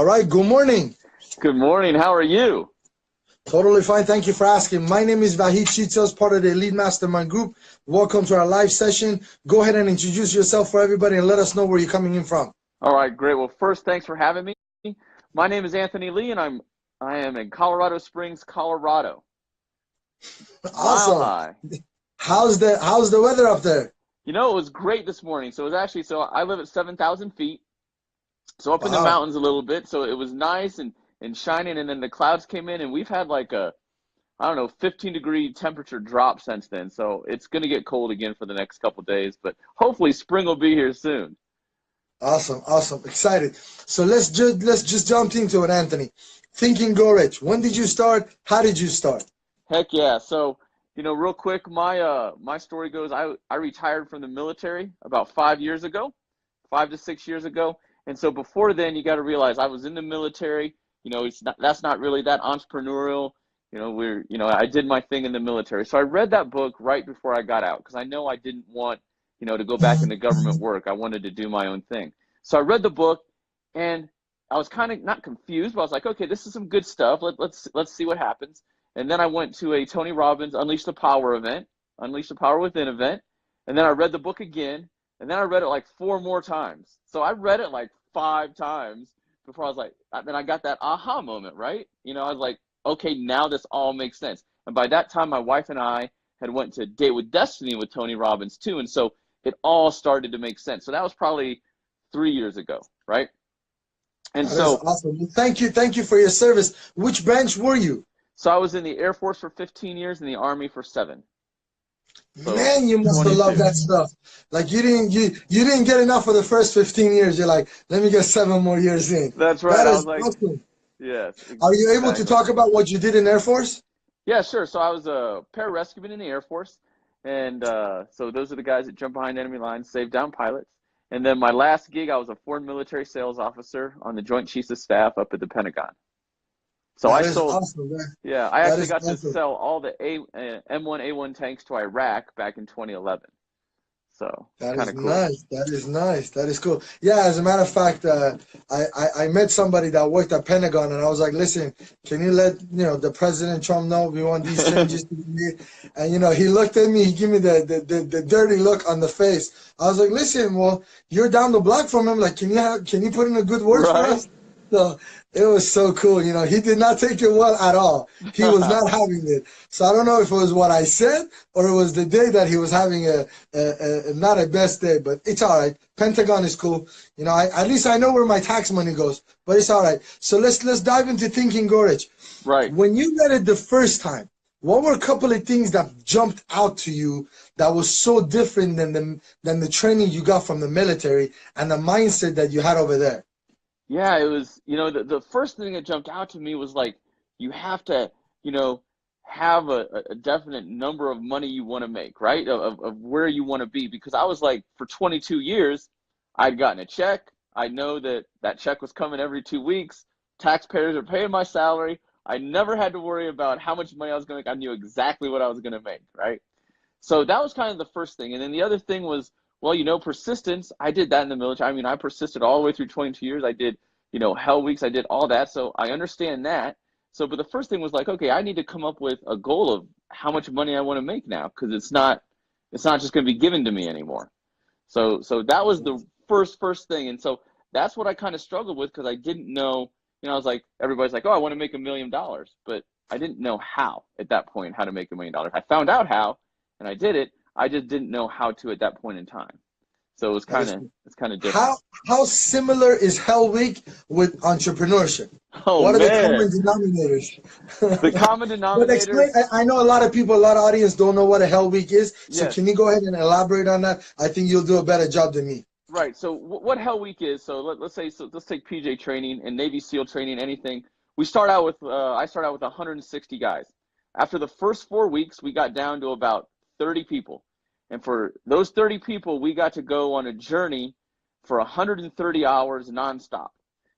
All right, good morning. Good morning. How are you? Totally fine. Thank you for asking. My name is Vahid Chitsaz, part of the Elite Mastermind group. Welcome to our live session. Go ahead and introduce yourself for everybody and let us know where you're coming in from. All right, great. Well, first, thanks for having me. My name is Anthony Lee, and I am in Colorado Springs, Colorado. Mile Awesome. high. How's the weather up there? You know, it was great this morning. So it was actually, so I live at 7,000 feet, so up in the Wow. mountains a little bit. So it was nice and shining, and then the clouds came in, and we've had like a, I don't know, 15-degree temperature drop since then. So it's going to get cold again for the next couple of days, but hopefully spring will be here soon. Awesome, awesome, excited. So let's just jump into it, Anthony. Think and Grow Rich. When did you start? How did you start? Heck yeah. So, you know, real quick, my story goes, I retired from the military about 5 years ago, 5 to 6 years ago. And so before then, you got to realize I was in the military. You know, that's not really that entrepreneurial. You know, I did my thing in the military. So I read that book right before I got out because I know I didn't want, you know, to go back into government work. I wanted to do my own thing. So I read the book, and I was kind of not confused, but I was like, okay, this is some good stuff. Let's see what happens. And then I went to a Tony Robbins Unleash the Power event, Unleash the Power Within event. And then I read the book again, and then I read it like 4 more times. So I read it like 5 times before I was like, then I got that aha moment, right? You know, I was like, okay, now this all makes sense. And by that time, my wife and I had went to Date with Destiny with Tony Robbins too. And so it all started to make sense. So that was probably 3 years ago, right? And That so is awesome. Thank you for your service. Which branch were you? So I was in the Air Force for 15 years and the Army for 7. So Man, you must have loved 22. that stuff. Like you didn't get enough for the first 15 years. You're like, let me get 7 more years in. That's right. That I is was like, awesome. yes. Are you able to Exactly. talk about what you did in Air Force? Yeah, sure. So I was a pararescueman in the Air Force. And so those are the guys that jump behind enemy lines, save down pilots. And then my last gig, I was a foreign military sales officer on the Joint Chiefs of Staff up at the Pentagon. So That I is sold, awesome, man. yeah, I That actually is got to awesome. sell all the M1A1 tanks to Iraq back in 2011. So That kind is of cool. nice. That is nice. That is cool. Yeah, as a matter of fact, I met somebody that worked at Pentagon, and I was like, listen, can you let the President Trump know we want these changes to be made? And he looked at me, he gave me the dirty look on the face. I was like, listen, well, you're down the block from him. Like, can you put in a good word for Right? us? So it was so cool. He did not take it well at all. He was not having it. So I don't know if it was what I said or it was the day that he was having not a best day, but it's all right. Pentagon is cool. At least I know where my tax money goes, but it's all right. So let's dive into Think and Grow Rich. Right. When you read it the first time, what were a couple of things that jumped out to you that was so different than the training you got from the military and the mindset that you had over there? Yeah, it was, the first thing that jumped out to me was like, you have to, have a definite number of money you want to make, right? Of where you want to be. Because I was like, for 22 years, I'd gotten a check. I know that check was coming every 2 weeks. Taxpayers are paying my salary. I never had to worry about how much money I was going to make. I knew exactly what I was going to make, right? So that was kind of the first thing. And then the other thing was, well, persistence. I did that in the military. I mean, I persisted all the way through 22 years. I did, hell weeks. I did all that. So I understand that. So, but the first thing was like, okay, I need to come up with a goal of how much money I want to make now, because it's not just going to be given to me anymore. So that was the first thing. And so that's what I kind of struggled with, because I didn't know, I was like, everybody's like, oh, I want to make $1 million, but I didn't know how at that point, how to make $1 million. I found out how, and I did it. I just didn't know how to at that point in time. So it was it's kind of different. How similar is Hell Week with entrepreneurship? Oh What are the man, common denominators? the common But denominator. explain. I know a lot of people, a lot of audience don't know what a Hell Week is. So Yes, can you go ahead and elaborate on that? I think you'll do a better job than me. right. So what Hell Week is? So let's say, so let's take PJ training and Navy SEAL training. Anything. We start out with I start out with 160 guys. After the first 4 weeks, we got down to about 30 people. And for those 30 people, we got to go on a journey for 130 hours nonstop.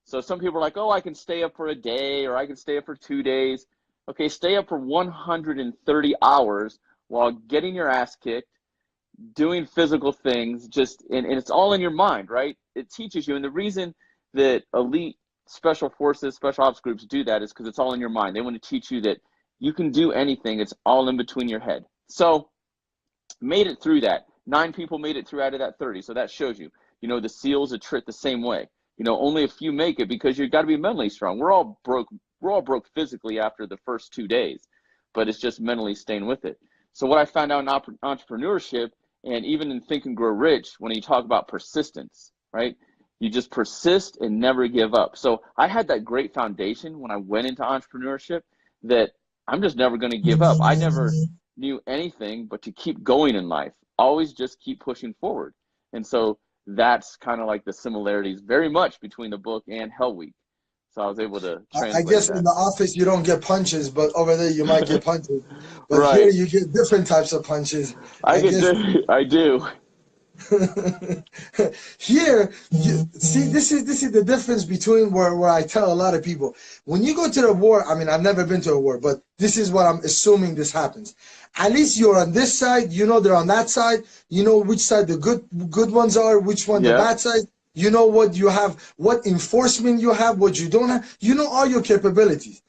So some people are like, oh, I can stay up for a day, or I can stay up for 2 days. Okay, stay up for 130 hours while getting your ass kicked, doing physical things, and it's all in your mind, right? It teaches you. And the reason that elite special forces, special ops groups do that is because it's all in your mind. They want to teach you that you can do anything. It's all in between your head. So made it through that. 9 people made it through out of that 30. So that shows you, the SEALs are the same way. Only a few make it because you've got to be mentally strong. We're all broke physically after the first 2 days, but it's just mentally staying with it. So what I found out in entrepreneurship, and even in Think and Grow Rich, when you talk about persistence, right? You just persist and never give up. So I had that great foundation when I went into entrepreneurship that I'm just never going to give up. I never knew anything but to keep going in life. Always just keep pushing forward. And so that's kind of like the similarities very much between the book and Hell Week. So I was able to translate I guess that. in the office you don't get punches, but over there you might get punches. But Right. here you get different types of punches. I do. Here, see, this is the difference between where I tell a lot of people. When you go to the war, I mean, I've never been to a war, but this is what I'm assuming this happens. At least you're on this side, they're on that side, which side the good ones are, which one the bad side. You know what you have, what enforcement you have, what you don't have. You know all your capabilities.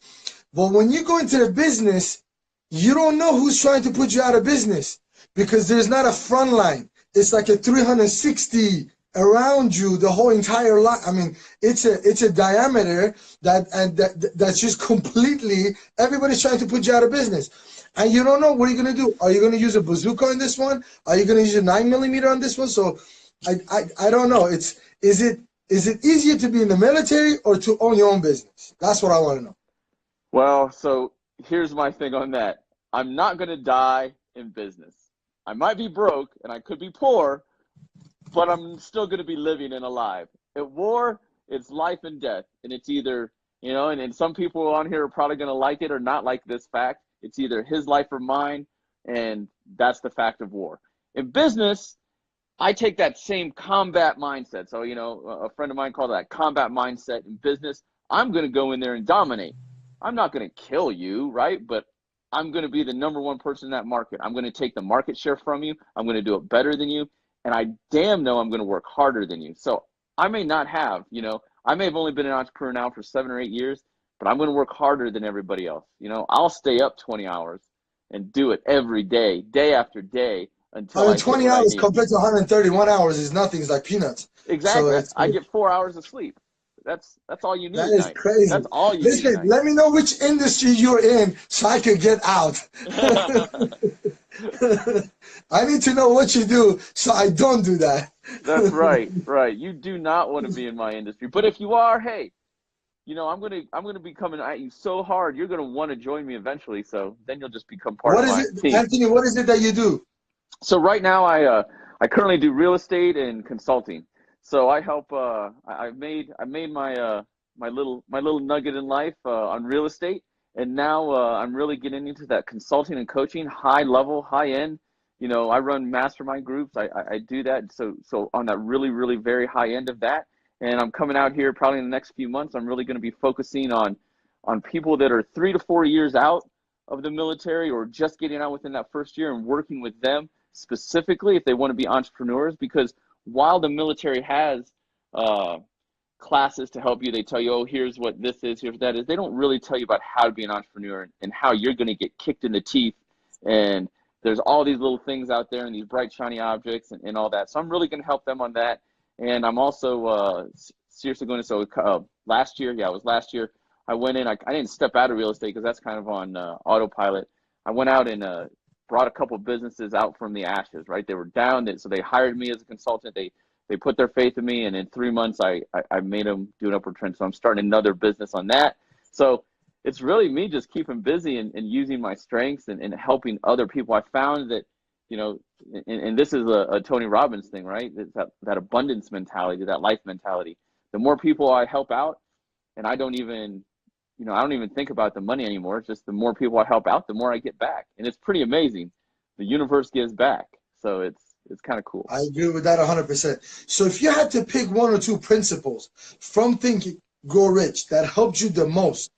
But when you go into the business, you don't know who's trying to put you out of business because there's not a front line. It's like a 360 around you, the whole entire lot. I mean, it's a diameter that's just completely, everybody's trying to put you out of business. And you don't know what you're going to do. Are you going to use a bazooka on this one? Are you going to use a 9mm on this one? So I don't know. Is it easier to be in the military or to own your own business? That's what I want to know. Well, so here's my thing on that. I'm not going to die in business. I might be broke and I could be poor, but I'm still going to be living and alive. At war, it's life and death. And it's either, and some people on here are probably going to like it or not like this fact. It's either his life or mine. And that's the fact of war. In business, I take that same combat mindset. So, a friend of mine called that combat mindset in business. I'm going to go in there and dominate. I'm not going to kill you, right? But I'm going to be the #1 person in that market. I'm going to take the market share from you. I'm going to do it better than you. And I damn know I'm going to work harder than you. So I may not have, I may have only been an entrepreneur now for 7 or 8 years, but I'm going to work harder than everybody else. I'll stay up 20 hours and do it every day, day after day until I 20 get what hours I need. compared to 131 hours is nothing. It's like peanuts. Exactly. So I get 4 hours of sleep. That's all you need. That is crazy. That's all you need. Listen, let me know which industry you're in so I can get out. I need to know what you do so I don't do that. That's right. Right. You do not want to be in my industry. But if you are, hey, I'm gonna be coming at you so hard. You're gonna want to join me eventually. So then you'll just become part of my team. Anthony, what is it that you do? So right now I currently do real estate and consulting. So I help. I made my my little nugget in life on real estate, and now I'm really getting into that consulting and coaching, high level, high end. I run mastermind groups. I do that. So on that really very high end of that, and I'm coming out here probably in the next few months. I'm really going to be focusing on people that are 3 to 4 years out of the military or just getting out within that first year and working with them specifically if they want to be entrepreneurs, because while the military has classes to help you, they tell you, oh, here's what this is, here's what that is. They don't really tell you about how to be an entrepreneur and how you're going to get kicked in the teeth. And there's all these little things out there and these bright, shiny objects and all that. So I'm really going to help them on that. And I'm also seriously going to, last year, it was last year, I went in, I didn't step out of real estate because that's kind of on autopilot. I went out and brought a couple of businesses out from the ashes, right? They were down, so they hired me as a consultant. They put their faith in me, and in 3 months, I made them do an upward trend. So I'm starting another business on that. So it's really me just keeping busy and using my strengths and helping other people. I found that, and this is a Tony Robbins thing, right? It's that abundance mentality, that life mentality. The more people I help out, and I don't even think about the money anymore. It's just the more people I help out, the more I get back. And it's pretty amazing. The universe gives back. So it's kind of cool. I agree with that 100%. So if you had to pick 1 or 2 principles from Think and Grow Rich that helped you the most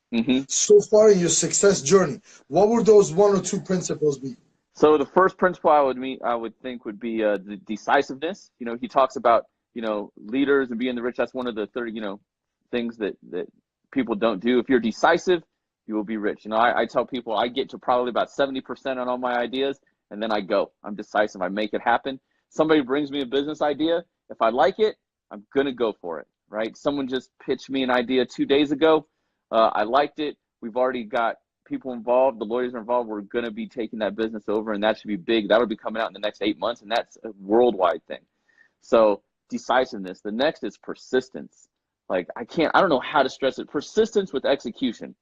so far in your success journey, what would those 1 or 2 principles be? So the first principle I would think would be the decisiveness. He talks about, leaders and being the rich. That's one of the 30, things that people don't do. If you're decisive, you will be rich. You know, I tell people I get to probably about 70% on all my ideas, and then I go. I'm decisive. I make it happen. Somebody brings me a business idea. If I like it, I'm going to go for it, right? Someone just pitched me an idea 2 days ago. I liked it. We've already got people involved. The lawyers are involved. We're going to be taking that business over, and that should be big. That'll be coming out in the next 8 months, and that's a worldwide thing. So decisiveness. The next is persistence. Like I don't know how to stress it. Persistence with execution,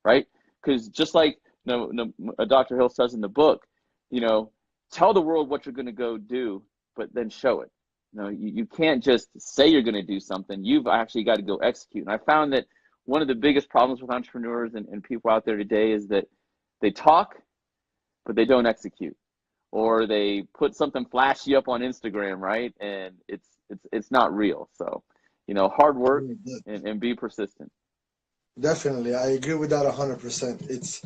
right? Because just like Dr. Hill says in the book, you know, tell the world what you're going to go do, but then show it. You know, you can't just say you're going to do something. You've actually got to go execute. And I found that one of the biggest problems with entrepreneurs and people out there today is that they talk, but they don't execute, or they put something flashy up on Instagram, right? And it's not real. So, you know, hard work and be persistent. Definitely, I agree with that 100%.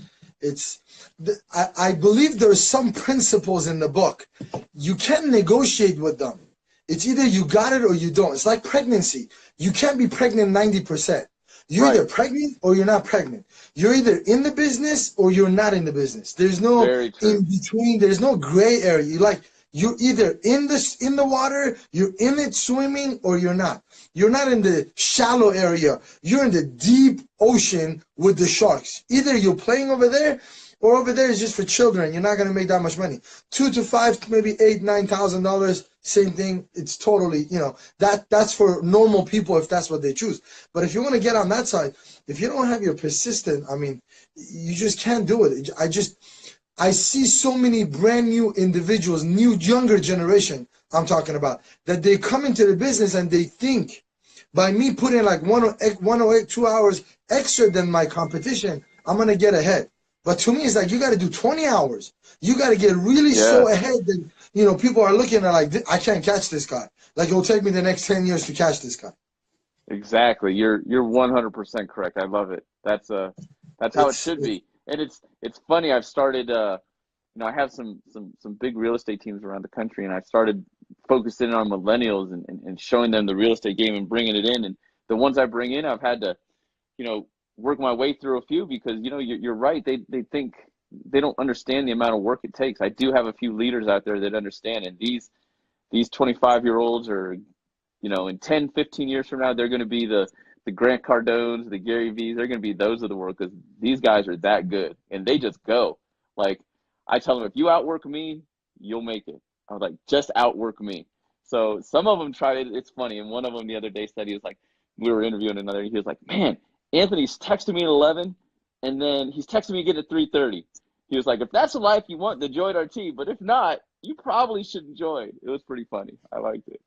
I believe there's some principles in the book. You can't negotiate with them. It's either you got it or you don't. It's like pregnancy. You can't be pregnant 90%. You're either pregnant or you're not pregnant. You're either in the business or you're not in the business. There's no in between. There's no gray area. You're either in the water, you're in it swimming, or you're not. You're not in the shallow area. You're in the deep ocean with the sharks. Either you're playing over there, or over there is just for children. You're not gonna make that much money. $2,000 to $5,000, maybe $8,000, $9,000. Same thing. It's totally, you know, that's for normal people if that's what they choose. But if you want to get on that side, if you don't have your persistent, I mean, you just can't do it. I see so many brand new individuals, younger generation I'm talking about, that they come into the business and they think by me putting like 108, 2 hours extra than my competition, I'm going to get ahead. But to me, it's like you got to do 20 hours. You got to get really so ahead that, you know, people are looking at like, I can't catch this guy. Like, it'll take me the next 10 years to catch this guy. Exactly. You're 100% correct. I love it. That's how it should be. And it's funny. I've started, you know, I have some big real estate teams around the country, and I started focusing on millennials and showing them the real estate game and bringing it in. And the ones I bring in, I've had to, you know, work my way through a few because, you know, you're right. They think they don't understand the amount of work it takes. I do have a few leaders out there that understand, and these 25-year-olds are, you know, in 10, 15 years from now, they're going to be the Grant Cardones, the Gary V's. They're going to be those of the world because these guys are that good, and they just go. Like, I tell them, if you outwork me, you'll make it. I was like, just outwork me. So some of them try it. It's funny. And one of them the other day said, he was like, we were interviewing another. He was like, man, Anthony's texting me at 11, and then he's texting me again at 3:30. He was like, if that's the life you want, then join our team. But if not, you probably shouldn't join. It was pretty funny. I liked it.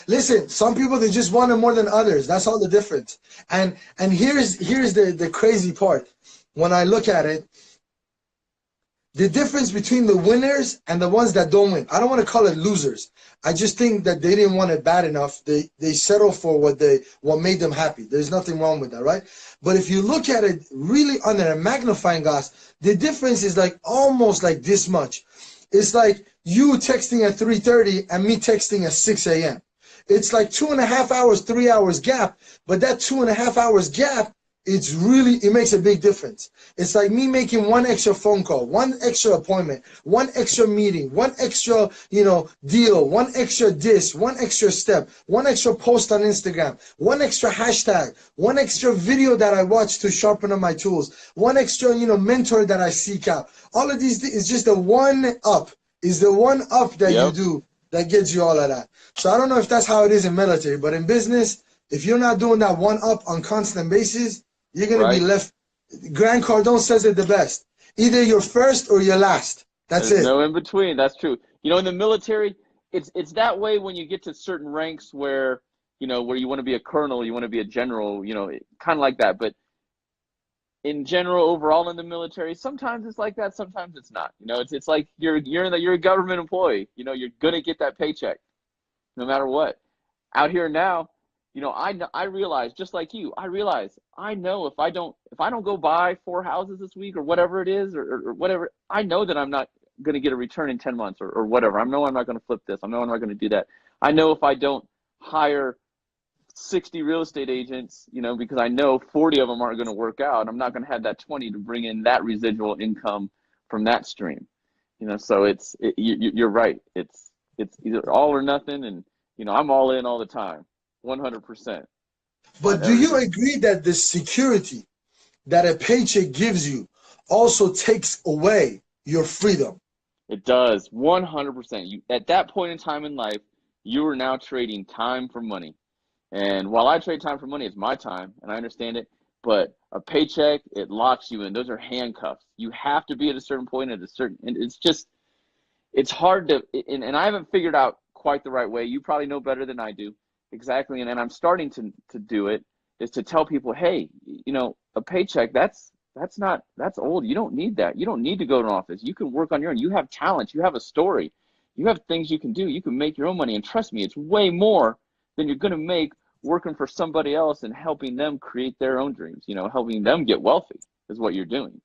Listen, some people, they just want it more than others. That's all the difference. And here's the crazy part. When I look at it, the difference between the winners and the ones that don't win, I don't want to call it losers. I just think that they didn't want it bad enough. They settle for what made them happy. There's nothing wrong with that, right? But if you look at it really under a magnifying glass, the difference is like almost like this much. It's like you texting at 3:30 and me texting at 6 a.m. It's like 2.5 hours, 3 hours gap, but that 2.5 hours gap, it makes a big difference. It's like me making one extra phone call, one extra appointment, one extra meeting, one extra, you know, deal, one extra one extra step, one extra post on Instagram, one extra hashtag, one extra video that I watch to sharpen up my tools, one extra, you know, mentor that I seek out. All of these is just the one up. Is the one up that you do that gets you all of that. So I don't know if that's how it is in military, but in business, if you're not doing that one up on constant basis, you're going to be left. Grant Cardone says it the best. Either you're first or you're last. That's There's it. no in between. That's true. You know, in the military, it's that way when you get to certain ranks where, you know, where you want to be a colonel, you want to be a general, you know, kind of like that. But in general, overall in the military, sometimes it's like that, sometimes it's not. You know, it's like you're a government employee. You know, you're gonna get that paycheck, no matter what. Out here now, you know, I realize, just like you, I know if I don't go buy 4 houses this week or whatever it is, or whatever, I know that I'm not gonna get a return in 10 months or whatever. I know I'm not gonna flip this. I know I'm not gonna do that. I know if I don't hire 60 real estate agents, you know, because I know 40 of them aren't going to work out. I'm not going to have that 20 to bring in that residual income from that stream, you know. So you're right. It's either all or nothing, and you know, I'm all in all the time, 100% But on do you everything. agree that the security that a paycheck gives you also takes away your freedom? It does, 100%. You, at that point in time in life, you are now trading time for money. And while I trade time for money, it's my time, and I understand it. But a paycheck, it locks you in. Those are handcuffs. You have to be at a certain point at a certain, and it's just, it's hard to, and I haven't figured out quite the right way. You probably know better than I do. Exactly. And I'm starting to do it, is to tell people, hey, you know, a paycheck, that's old. You don't need that. You don't need to go to an office. You can work on your own. You have talent. You have a story. You have things you can do. You can make your own money. And trust me, it's way more than you're going to make working for somebody else and helping them create their own dreams. You know, helping them get wealthy is what you're doing.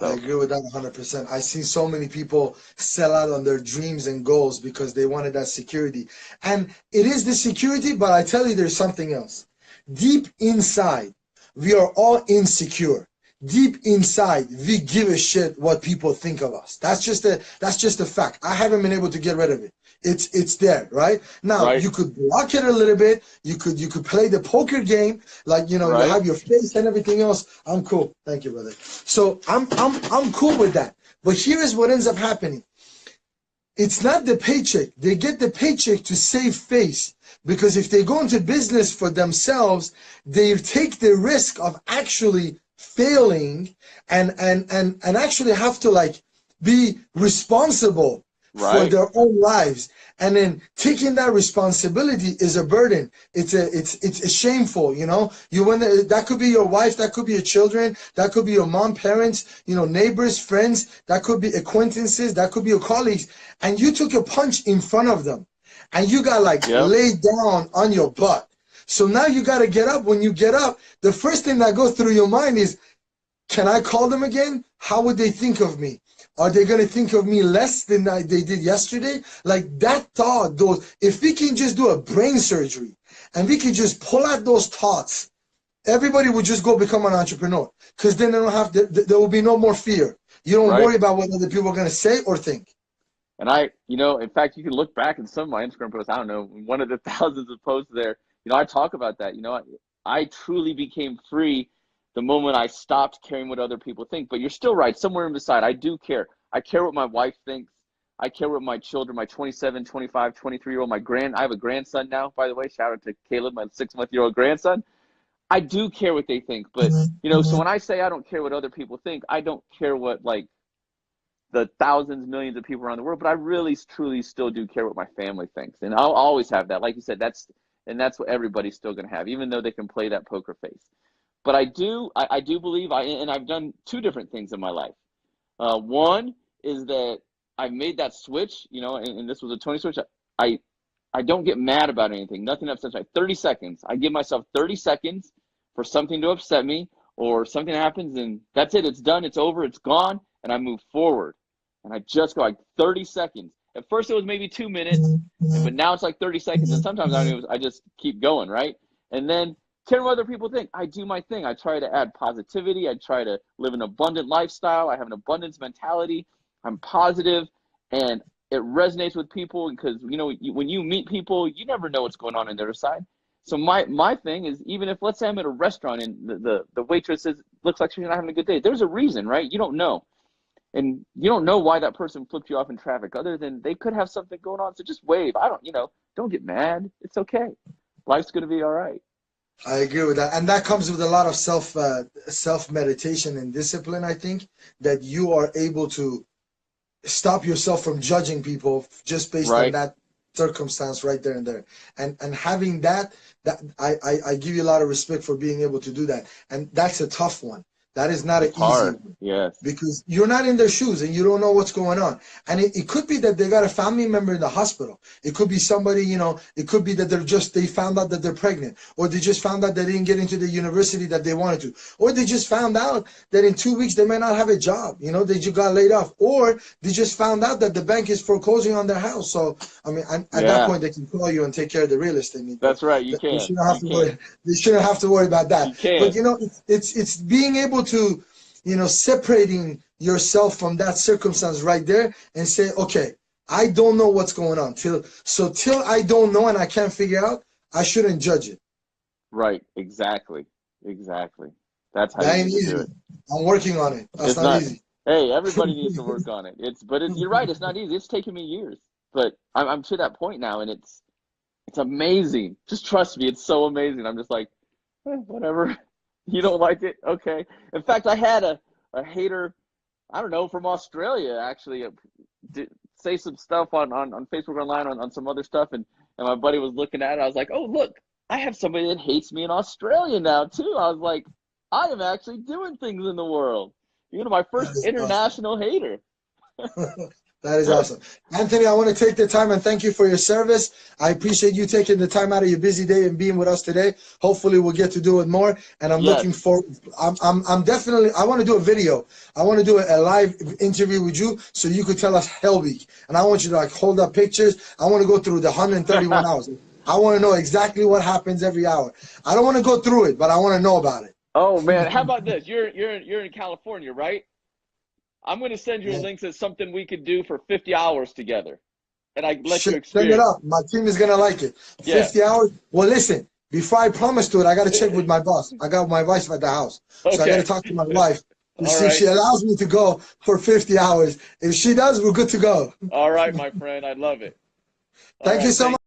I So, agree with that 100%. I see so many people sell out on their dreams and goals because they wanted that security. And it is the security, but I tell you, there's something else. Deep inside, we are all insecure. Deep inside, we give a shit what people think of us. That's just a fact. I haven't been able to get rid of it. It's there, right? Now, right, you could block it a little bit. You could play the poker game, like, you know, you right, have your face and everything else. I'm cool. Thank you, brother. So I'm cool with that. But here is what ends up happening. It's not the paycheck. They get the paycheck to save face, because if they go into business for themselves, they take the risk of actually failing and actually have to like be responsible for right. their own lives. And then taking that responsibility is a burden. It's shameful, you know. That could be your wife, that could be your children, that could be your mom, parents, you know, neighbors, friends, that could be acquaintances, that could be your colleagues, and you took a punch in front of them, and you got like Yep. laid down on your butt. So now you got to get up. When you get up, the first thing that goes through your mind is, can I call them again? How would they think of me? Are they going to think of me less than they did yesterday? Like that thought, if we can just do a brain surgery and we can just pull out those thoughts, everybody would just go become an entrepreneur, because then there will be no more fear. You don't Right. worry about what other people are going to say or think. And you know, in fact, you can look back in some of my Instagram posts. I don't know, one of the thousands of posts there, you know, I talk about that. You know, I truly became free the moment I stopped caring what other people think. But you're still right. Somewhere in beside, I do care. I care what my wife thinks. I care what my children, my 27, 25, 23-year-old, I have a grandson now, by the way. Shout out to Caleb, my 6-month-old grandson. I do care what they think. But, you know, so when I say I don't care what other people think, I don't care what, like, the thousands, millions of people around the world, but I really, truly still do care what my family thinks. And I'll always have that. Like you said, that's what everybody's still going to have, even though they can play that poker face. But I do believe and I've done two different things in my life. One is that I made that switch, you know, and this was a Tony switch. I, I don't get mad about anything. Nothing upsets me. 30 seconds. I give myself 30 seconds for something to upset me or something happens, and that's it. It's done. It's over. It's gone. And I move forward. And I just go like 30 seconds. At first, it was maybe 2 minutes, but now it's like 30 seconds. And sometimes I just keep going, right? And then care what other people think. I do my thing. I try to add positivity. I try to live an abundant lifestyle. I have an abundance mentality. I'm positive, and it resonates with people because, you know, when you meet people, you never know what's going on their side. So my thing is, even if, let's say I'm at a restaurant and the waitress looks like she's not having a good day, there's a reason, right? You don't know. And you don't know why that person flipped you off in traffic other than they could have something going on. So just wave. Don't get mad. It's okay. Life's going to be all right. I agree with that, and that comes with a lot of self meditation and discipline. I think that you are able to stop yourself from judging people just based on Right. that circumstance right there and there, and having that I give you a lot of respect for being able to do that. And that's a tough one. That is not an It's easy hard. one, Yes. because you're not in their shoes and you don't know what's going on. And it could be that they got a family member in the hospital. It could be somebody, you know, it could be that they found out that they're pregnant, or they just found out they didn't get into the university that they wanted to, or they just found out that in 2 weeks they might not have a job, you know, they just got laid off, or they just found out that the bank is foreclosing on their house. So, I mean, at that Yeah. point, they can call you and take care of the real estate need, but That's right. You they can. shouldn't have You to can. worry. They shouldn't have to worry about that. You can. But, you know, it's being able to, you know, separating yourself from that circumstance right there and say, okay, I don't know what's going on. Till I don't know and I can't figure out, I shouldn't judge it. Right. Exactly. Exactly. That's how That you ain't need to do easy. it. I'm working on it. That's It's not not. easy. Hey, everybody needs to work on it. You're right. It's not easy. It's taken me years, but I'm to that point now, and it's amazing. Just trust me. It's so amazing. I'm just like, whatever. You don't like it? Okay. In fact, I had a hater, I don't know, from Australia actually, say some stuff on Facebook Online on some other stuff, and my buddy was looking at it. I was like, oh, look, I have somebody that hates me in Australia now too. I was like, I am actually doing things in the world. You're my That first is awesome. international hater. That is awesome. Anthony, I want to take the time and thank you for your service. I appreciate you taking the time out of your busy day and being with us today. Hopefully we'll get to do it more. And I'm looking Yes. for, I'm definitely, I want to do a video. I want to do a live interview with you so you could tell us Hell Week. And I want you to like hold up pictures. I want to go through the 131 hours. I want to know exactly what happens every hour. I don't want to go through it, but I want to know about it. Oh man, how about this? You're in California, right? I'm going to send you a Yeah. link to something we could do for 50 hours together, and I let you Send it experience. up. My team is gonna like it. Yeah. 50 hours. Well, listen. Before I promise to it, I gotta check with my boss. I got my wife at the house, so I gotta Okay. talk to my wife to All see if she right. allows me to go for 50 hours. If she does, we're good to go. All right, my friend. I love it. All Thank you right. so much.